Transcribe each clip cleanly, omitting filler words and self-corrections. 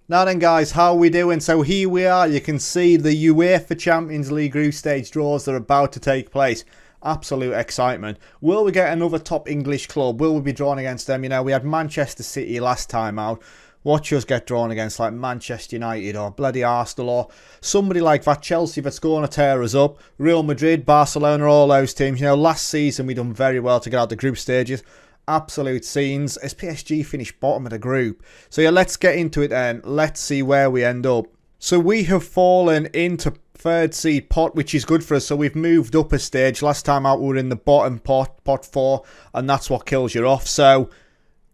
Now then guys, how are we doing? So here we are, you can see the UEFA Champions League group stage draws that are about to take place. Absolute excitement. Will we get another top English club? Will we be drawn against them? You know, we had Manchester City last time out. Watch us get drawn against like Manchester United or bloody Arsenal or somebody like that, Chelsea that's going to tear us up. Real Madrid, Barcelona, all those teams. You know, last season we done very well to get out the group stages. Absolute scenes as PSG finished bottom of the group. So yeah, let's get into it then. Let's see where we end up. So we have fallen into third seed pot, which is good for us. So we've moved up a stage. Last time out we were in the bottom pot, pot 4, and that's what kills you off. So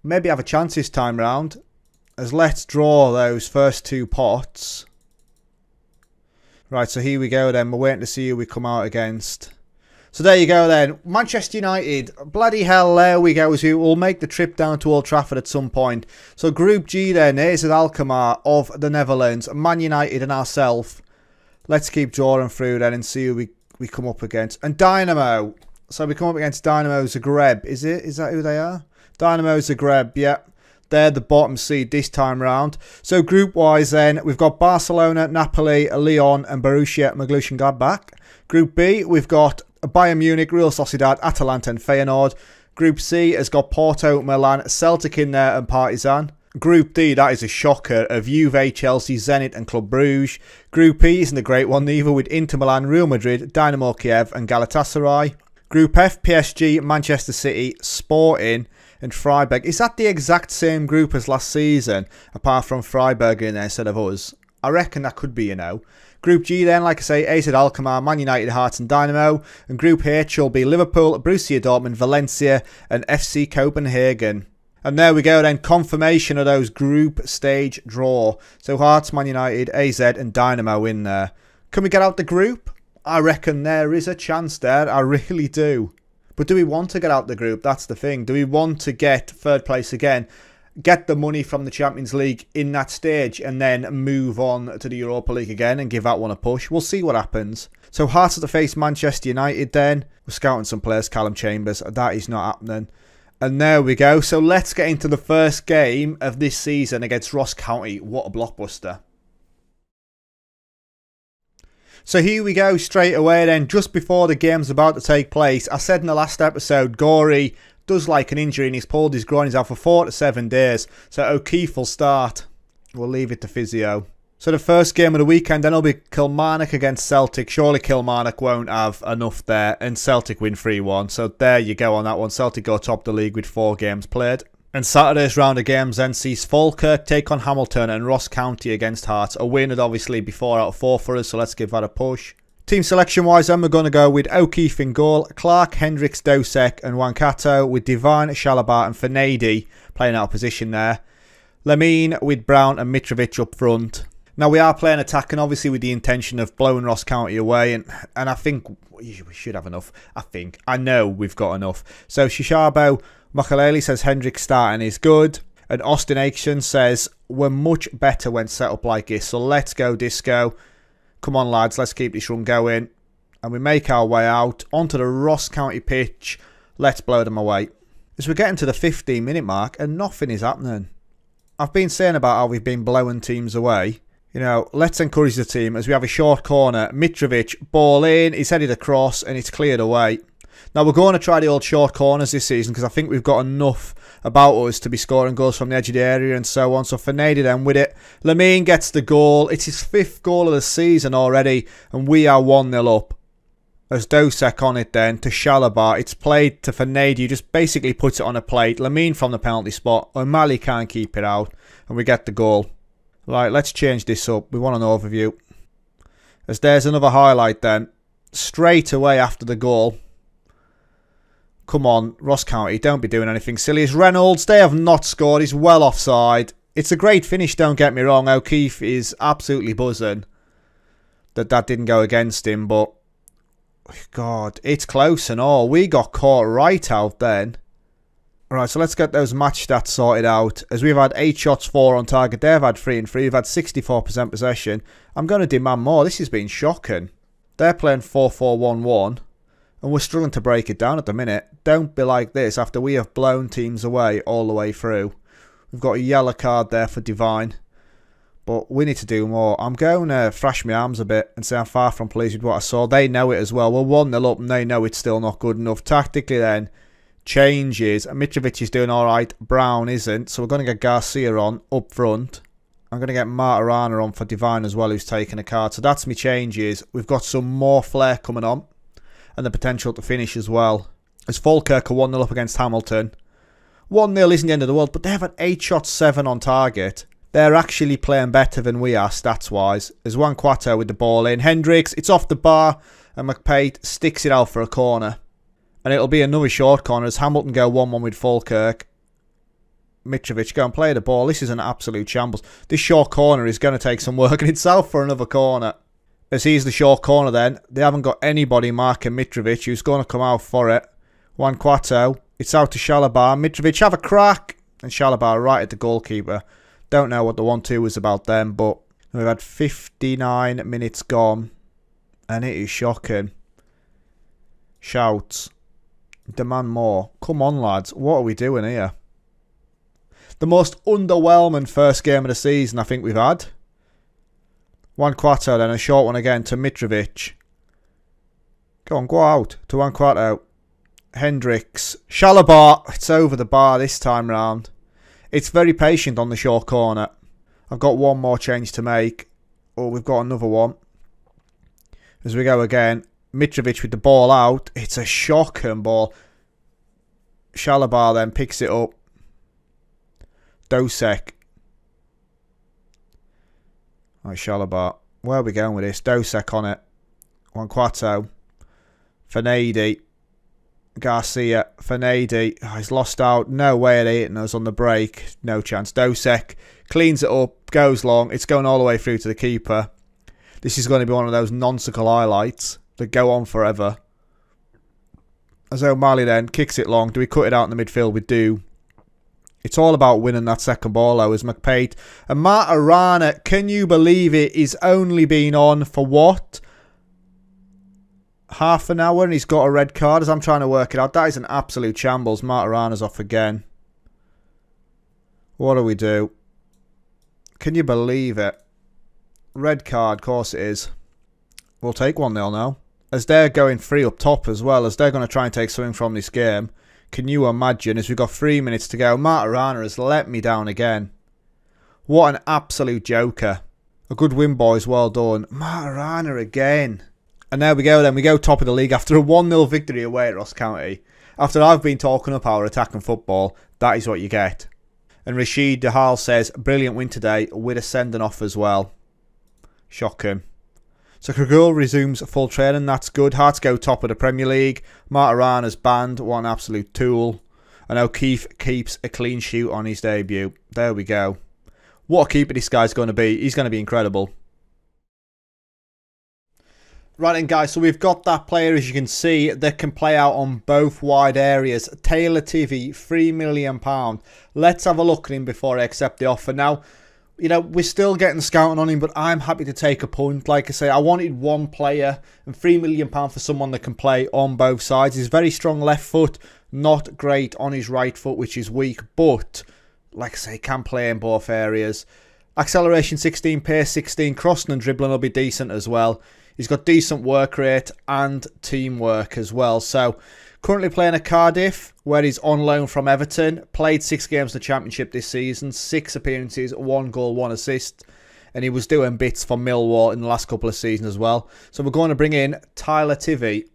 maybe have a chance this time round. As let's draw those first 2 pots. Right, so here we go then. We're waiting to see who we come out against. So there you go then. Manchester United. Bloody hell, there we go. We'll make the trip down to Old Trafford at some point. So Group G then. Here's Alkmaar of the Netherlands. Man United and ourselves. Let's keep drawing through then and see who we come up against. And Dynamo. So we come up against Dynamo Zagreb. Is it? Is that who they are? Dynamo Zagreb, yeah. They're the bottom seed this time round. So group-wise then, we've got Barcelona, Napoli, Lyon and Borussia Mönchengladbach. Group B, we've got Bayern Munich, Real Sociedad, Atalanta and Feyenoord. Group C has got Porto, Milan, Celtic in there and Partizan. Group D, that is a shocker, of Juve, Chelsea, Zenit and Club Brugge. Group E isn't a great one neither, with Inter Milan, Real Madrid, Dynamo Kiev and Galatasaray. Group F, PSG, Manchester City, Sporting and Freiburg. Is that the exact same group as last season, apart from Freiburg in there instead of us? I reckon that could be, you know. Group G then, like I say, AZ Alkmaar, Man United, Hearts and Dynamo. And Group H will be Liverpool, Borussia Dortmund, Valencia and FC Copenhagen. And there we go then, confirmation of those group stage draw. So Hearts, Man United, AZ and Dynamo in there. Can we get out the group? I reckon there is a chance there, I really do. But do we want to get out the group? That's the thing. Do we want to get third place again? Get the money from the Champions League in that stage and then move on to the Europa League again and give that one a push? We'll see what happens. So Hearts at the face Manchester United then. We're scouting some players, Callum Chambers. That is not happening. And there we go. So let's get into the first game of this season against Ross County. What a blockbuster. So here we go straight away then, just before the game's about to take place. I said in the last episode, Gorey does like an injury and he's pulled his groin. He's out for 4 to 7 days. So O'Keefe will start. We'll leave it to physio. So the first game of the weekend then will be Kilmarnock against Celtic. Surely Kilmarnock won't have enough there and Celtic win 3-1. So there you go on that one. Celtic go top the league with 4 games played. And Saturday's round of games then sees Falkirk take on Hamilton and Ross County against Hearts. A win would obviously be 4 out of 4 for us, so let's give that a push. Team selection wise then we're going to go with O'Keefe in goal, Clark, Hendricks, Dosek and Wankato, with Divine, Shalabar and Fanady playing out of position there. Lemine with Brown and Mitrovic up front. Now we are playing attacking obviously with the intention of blowing Ross County away and I think we should have enough. I know we've got enough. So Shishabo Makaleli says Hendricks starting is good. And Austin Aitken says we're much better when set up like this. So let's go Disco. Come on lads, let's keep this run going. And we make our way out onto the Ross County pitch. Let's blow them away. As we're getting to the 15-minute mark and nothing is happening. I've been saying about how we've been blowing teams away. You know, let's encourage the team as we have a short corner. Mitrovic, ball in, he's headed across and it's cleared away. Now we're going to try the old short corners this season because I think we've got enough about us to be scoring goals from the edge of the area and so on. So Fanady then with it. Lemine gets the goal. It's his 5th goal of the season already and we are 1-0 up. There's Dosek on it then to Shalabar. It's played to Fanady, who just basically puts it on a plate. Lemine from the penalty spot. O'Malley can't keep it out and we get the goal. Right, let's change this up. We want an overview. As there's another highlight then. Straight away after the goal. Come on, Ross County, don't be doing anything silly. It's Reynolds, they have not scored. He's well offside. It's a great finish, don't get me wrong. O'Keefe is absolutely buzzing that didn't go against him. But, God, it's close and all. We got caught right out then. Right, so let's get those match stats sorted out. As we've had 8 shots, 4 on target. They've had 3 and 3. We've had 64% possession. I'm going to demand more. This has been shocking. They're playing 4-4-1-1. And we're struggling to break it down at the minute. Don't be like this after we have blown teams away all the way through. We've got a yellow card there for Divine. But we need to do more. I'm going to thrash my arms a bit and say I'm far from pleased with what I saw. They know it as well. We're 1-0 up and they know it's still not good enough. Tactically then, changes. Mitrovic is doing alright. Brown isn't. So we're going to get Garcia on up front. I'm going to get Martirana on for Divine as well, who's taking a card. So that's my changes. We've got some more flair coming on. And the potential to finish as well. As Falkirk are 1-0 up against Hamilton. 1-0 isn't the end of the world, but they have an 8 shot 7 on target. They're actually playing better than we are stats-wise. There's Juan Cuato with the ball in. Hendricks, it's off the bar. And McPate sticks it out for a corner. And it'll be another short corner as Hamilton go 1-1 with Falkirk. Mitrovic, go and play the ball. This is an absolute shambles. This short corner is going to take some work, and it's out for another corner. As he's the short corner then. They haven't got anybody marking Mitrovic, who's going to come out for it. Juan Cuato. It's out to Shalabar. Mitrovic, have a crack. And Shalabar right at the goalkeeper. Don't know what the 1-2 was about then, but we've had 59 minutes gone. And it is shocking. Shouts. Demand more. Come on, lads. What are we doing here? The most underwhelming first game of the season I think we've had. Juan Cuato then, a short one again to Mitrovic. Go on, go out to Juan Cuato. Hendricks. Shalabar. It's over the bar this time round. It's very patient on the short corner. I've got one more change to make. Oh, we've got another one. As we go again. Mitrovic with the ball out. It's a shocking ball. Shalabar then picks it up. Dosek. Right, Shalabar. Where are we going with this? Dosek on it. Juan Cuato. Fanedi. Garcia. Fanedi. Oh, he's lost out. No way at hitting us on the break. No chance. Dosek cleans it up. Goes long. It's going all the way through to the keeper. This is going to be one of those nonsensical highlights that go on forever. As O'Malley then kicks it long. Do we cut it out in the midfield? We do. It's all about winning that second ball though, as McPate. And Martirana, can you believe it, is only been on for what? Half an hour and he's got a red card as I'm trying to work it out. That is an absolute shambles. Martirana's off again. What do we do? Can you believe it? Red card, of course it is. We'll take 1-0 now. As they're going free up top as well, as they're going to try and take something from this game. Can you imagine, as we've got 3 minutes to go, Martirana has let me down again. What an absolute joker. A good win, boys. Well done. Martirana again. And there we go then. We go top of the league after a 1-0 victory away at Ross County. After I've been talking up our attack and football, that is what you get. And Rashid Dahal says, brilliant win today with a sending off as well. Shocking. So Kragul resumes full training, that's good. Hearts go top of the Premier League. Martirana's banned, what an absolute tool. And O'Keefe keeps a clean sheet on his debut. There we go. What a keeper this guy's going to be. He's going to be incredible. Right then guys, so we've got that player, as you can see, that can play out on both wide areas. Taylor Tivy, £3 million. Let's have a look at him before I accept the offer. Now, you know, we're still getting scouting on him, but I'm happy to take a punt. Like I say, I wanted one player, and £3 million for someone that can play on both sides. He's very strong left foot, not great on his right foot, which is weak, but, like I say, can play in both areas. Acceleration 16, pace 16, crossing and dribbling will be decent as well. He's got decent work rate and teamwork as well. So, currently playing at Cardiff, where he's on loan from Everton. Played 6 games in the Championship this season. 6 appearances, 1 goal, 1 assist. And he was doing bits for Millwall in the last couple of seasons as well. So we're going to bring in Tyler Tivy.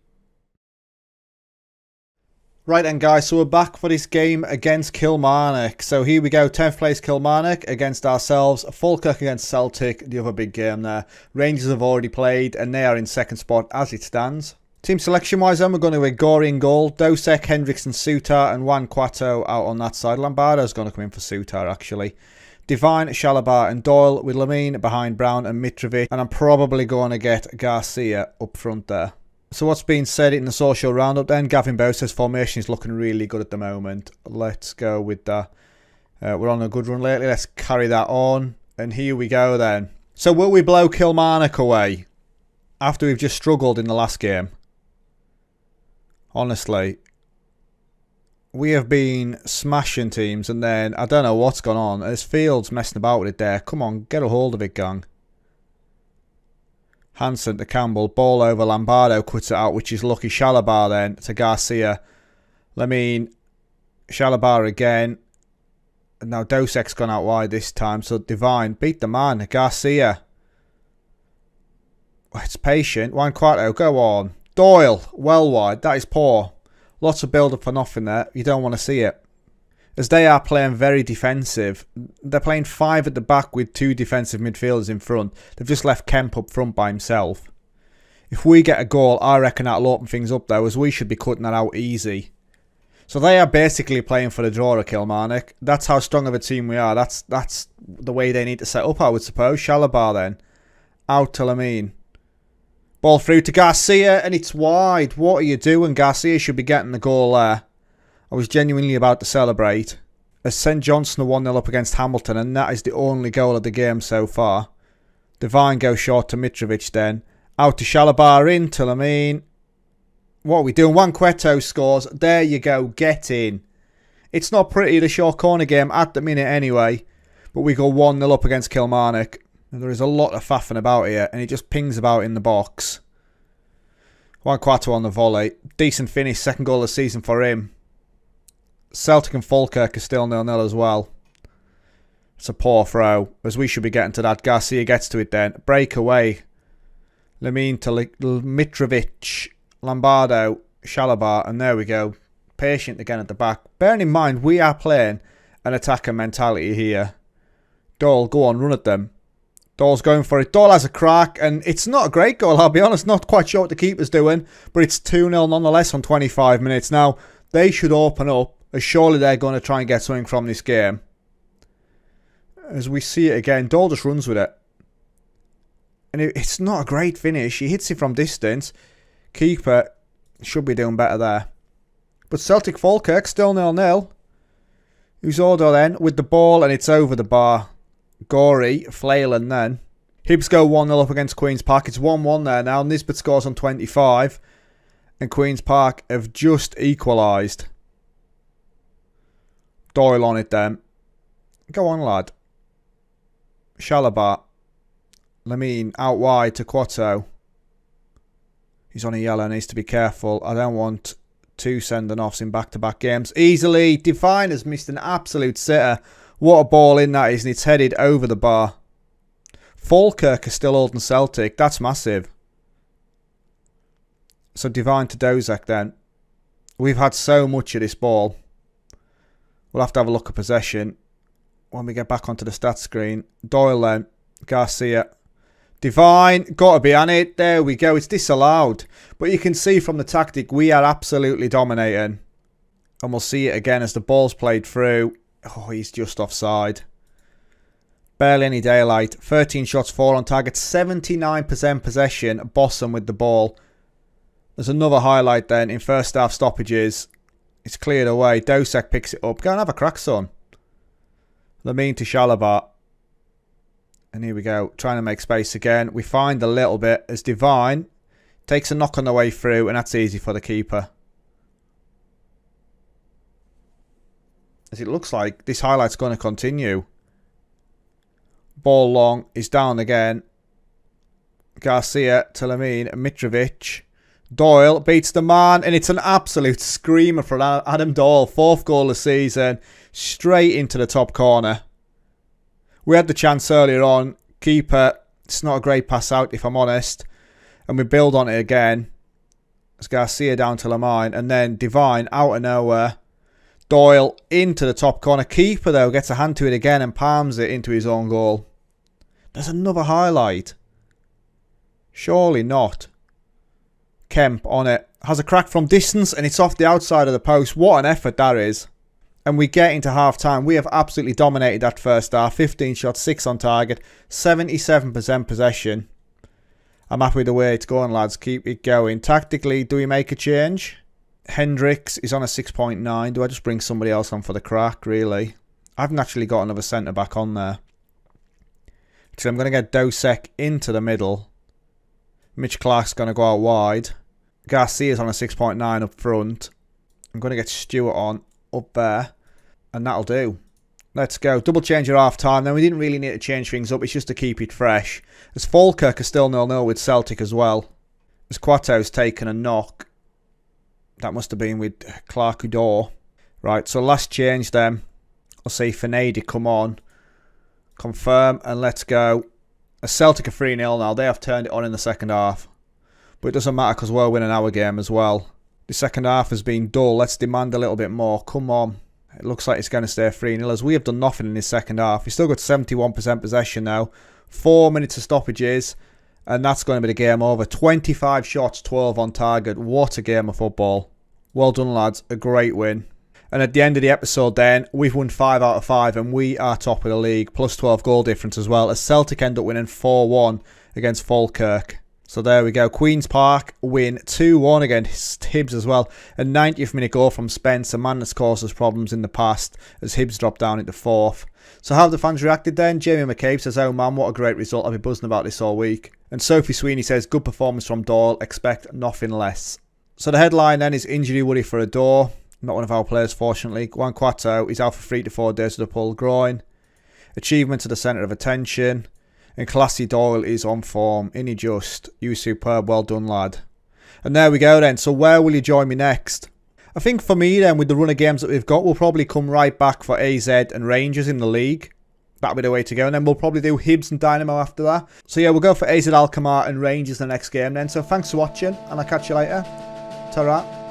Right then guys, so we're back for this game against Kilmarnock. So here we go, 10th place Kilmarnock against ourselves. Falkirk against Celtic, the other big game there. Rangers have already played and they are in second spot as it stands. Team selection wise then, we're going to Igori in goal. Dosek, Hendricks and Sutar and Juan Cuato out on that side. Lombardo's going to come in for Sutar actually. Divine, Shalabar and Doyle with Lamine behind Brown and Mitrovic. And I'm probably going to get Garcia up front there. So what's been said in the social roundup then, Gavin Bow says formation is looking really good at the moment. Let's go with that. We're on a good run lately. Let's carry that on. And here we go then. So will we blow Kilmarnock away after we've just struggled in the last game? Honestly, We have been smashing teams, and then I don't know what's gone on. There's Fields messing about with it there. Come on, get a hold of it, gang. Hansen to Campbell. Ball over. Lombardo cuts it out, which is lucky. Shalabar then to Garcia. Shalabar again. And now Dosek's gone out wide this time. So Divine beat the man. Garcia. It's patient. Juan Cuarto, go on. Doyle, well wide. That is poor. Lots of build-up for nothing there. You don't want to see it. As they are playing very defensive. They're playing 5 at the back with 2 defensive midfielders in front. They've just left Kemp up front by himself. If we get a goal, I reckon that'll open things up though, as we should be cutting that out easy. So they are basically playing for the draw at Kilmarnock. That's how strong of a team we are. That's the way they need to set up, I would suppose. Shalabar then. Out to Lamine. Ball through to Garcia, and it's wide. What are you doing? Garcia should be getting the goal there. I was genuinely about to celebrate. As St Johnstone are 1-0 up against Hamilton, and that is the only goal of the game so far. Divine goes short to Mitrovic then. Out to Shalabar, in to Lamine. What are we doing? Juan Cuarto scores. There you go. Get in. It's not pretty, the short corner game at the minute anyway. But we go 1-0 up against Kilmarnock. And there is a lot of faffing about here. And he just pings about in the box. Juan Cuarto on the volley. Decent finish. Second goal of the season for him. Celtic and Falkirk are still 0-0 as well. It's a poor throw. As we should be getting to that. Garcia gets to it then. Breakaway. Lamine to Mitrovic. Lombardo. Shalabar. And there we go. Patient again at the back. Bearing in mind, we are playing an attacker mentality here. Dole, go on, run at them. Dole's going for it. Dole has a crack, and it's not a great goal, I'll be honest. Not quite sure what the keeper's doing, but it's 2-0 nonetheless on 25 minutes. Now, they should open up, as surely they're going to try and get something from this game. As we see it again, Dole just runs with it. And it's not a great finish. He hits it from distance. Keeper should be doing better there. But Celtic Falkirk still 0-0. Uzordo then with the ball, and it's over the bar. Gorey, flailing then. Hibs go 1-0 up against Queen's Park. It's 1-1 there now. Nisbet scores on 25. And Queen's Park have just equalised. Doyle on it then. Go on, lad. Shalabar. Lamine out wide to Cuarto. He's on a yellow, needs to be careful. I don't want 2 sending-offs in back-to-back games. Easily. Divine has missed an absolute sitter. What a ball in that is, and it's headed over the bar. Falkirk is still holding Celtic. That's massive. So Divine to Dozak then. We've had so much of this ball. We'll have to have a look at possession when we get back onto the stats screen. Doyle then. Garcia. Divine. Got to be on it. There we go. It's disallowed. But you can see from the tactic, we are absolutely dominating. And we'll see it again as the ball's played through. Oh, he's just offside. Barely any daylight. 13 shots, 4 on target. 79% possession. Bossum with the ball. There's another highlight then in first half stoppages. It's cleared away. Dosek picks it up. Go and have a crack, son. Lamine to Shalabar. And here we go. Trying to make space again. We find a little bit as Divine takes a knock on the way through. And that's easy for the keeper. As it looks like this highlight's going to continue. Ball long is down again. Garcia to Lamine. Mitrovic. Doyle beats the man, and it's an absolute screamer for Adam Doyle. 4th goal of the season. Straight into the top corner. We had the chance earlier on. Keeper, it's not a great pass out if I'm honest. And we build on it again. As Garcia down to Lamine, and then Divine out of nowhere. Doyle into the top corner. Keeper, though, gets a hand to it again and palms it into his own goal. There's another highlight. Surely not. Kemp on it. Has a crack from distance and it's off the outside of the post. What an effort that is. And we get into half-time. We have absolutely dominated that first half. 15 shots, 6 on target. 77% possession. I'm happy with the way it's going, lads. Keep it going. Tactically, do we make a change? Hendricks is on a 6.9. Do I just bring somebody else on for the crack, really? I haven't actually got another centre-back on there. So I'm going to get Dosek into the middle. Mitch Clark's going to go out wide. Garcia's on a 6.9 up front. I'm going to get Stewart on. up there. And that'll do. Let's go. Double change at half time. Then we didn't really need to change things up. It's just to keep it fresh. As Falkirk are still 0-0 with Celtic as well. As Quato's taken a knock. That must have been with Clark Udor. Right, so last change then. I'll see Finady come on. Confirm and let's go. As Celtic are 3-0 now. They have turned it on in the second half. But it doesn't matter because we're winning our game as well. The second half has been dull. Let's demand a little bit more. Come on. It looks like it's going to stay 3-0 as we have done nothing in this second half. We've still got 71% possession now. 4 minutes of stoppages. And that's going to be the game over. 25 shots, 12 on target. What a game of football. Well done, lads. A great win. And at the end of the episode then, we've won 5 out of 5 and we are top of the league. Plus 12 goal difference as well. As Celtic end up winning 4-1 against Falkirk. So there we go. Queen's Park win 2-1 against Hibs as well. A 90th minute goal from Spence, a man that's caused us problems in the past as Hibs dropped down into 4th. So how have the fans reacted then? Jamie McCabe says, oh man, what a great result. I'll be buzzing about this all week. And Sophie Sweeney says, good performance from Doyle. Expect nothing less. So the headline then is injury worry for Adore. Not one of our players, fortunately. Juan Quato is out for 3 to 4 days with a pulled groin. Achievement to the centre of attention. And Classy Doyle is on form. Innie just. You superb. Well done, lad. And there we go then. So where will you join me next? I think for me then, with the run of games that we've got, we'll probably come right back for AZ and Rangers in the league. That'll be the way to go. And then we'll probably do Hibs and Dynamo after that. So yeah, we'll go for AZ Alkmaar and Rangers the next game then. So thanks for watching and I'll catch you later. Ta-ra.